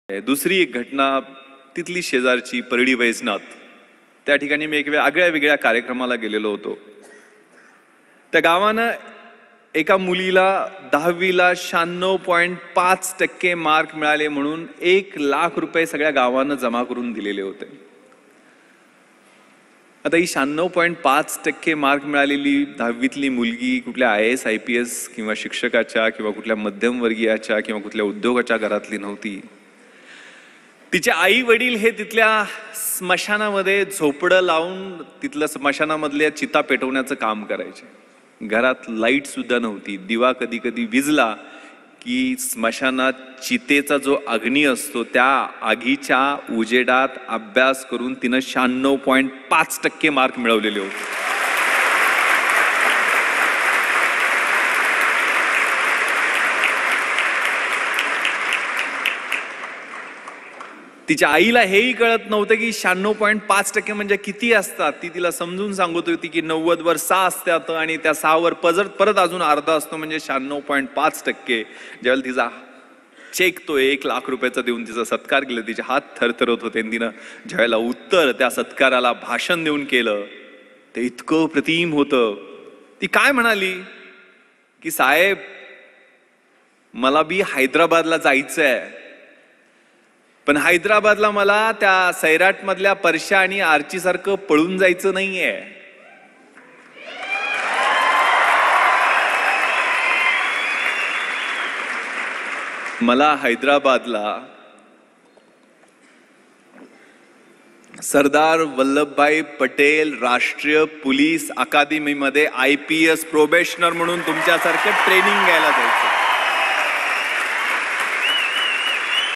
दुसरी एक घटना तिथली शेजारची परळी वैजनाथ, त्या ठिकाणी मी एक वेगळ्या कार्यक्रमाला गेलेलो होतो. त्या गावानं एका मुलीला 10वीला 96.5% मार्क मिळाले म्हणून 1,00,000 रुपये सगळ्या गावानं जमा करून दिलेले होते. आता ही 96.5% मार्क मिळालेली 10वीतली मुलगी कुठल्या IAS IPS किंवा शिक्षकाच्या किंवा कुठल्या मध्यमवर्गीयाच्या किंवा कुठल्या उद्योगाच्या घरातली नव्हती. तिचे आई वडील हे तिथल्या स्मशानामध्ये झोपडं लावून तिथल्या स्मशानामधल्या चिता पेटवण्याचं काम करायचे. घरात लाईट सुद्धा नव्हती. दिवा कधी कधी विझला की स्मशानात चितेचा जो अग्नी असतो त्या आगीच्या उजेडात अभ्यास करून तिनं 96.5% मार्क मिळवलेले होते. तिच्या आईला हेही कळत नव्हतं की 96.5% म्हणजे किती असतात. ती तिला समजून सांगत होती की 90 वर 6 असतात आणि त्या 6 वर परत अजून अर्धा असतो म्हणजे 96.5%. ज्यावेळेला तिचा चेक तो 1,00,000 रुपयाचा देऊन तिचा सत्कार केला, तिचे हात थरथरत होते. तिनं ज्यावेळेला उत्तर त्या सत्काराला भाषण देऊन केलं ते इतकं प्रतिम होतं. ती काय म्हणाली की साहेब मला बी हैदराबादला जायचंय, पण हैदराबादला मला त्या सैराट मधल्या परशा आणि आर्ची सारखं पळून जायचं नाहीये. मला हैदराबादला सरदार वल्लभभाई पटेल राष्ट्रीय पोलीस अकादमीमध्ये IPS प्रोबेशनर म्हणून तुमच्यासारखं ट्रेनिंग घ्यायला जायचं.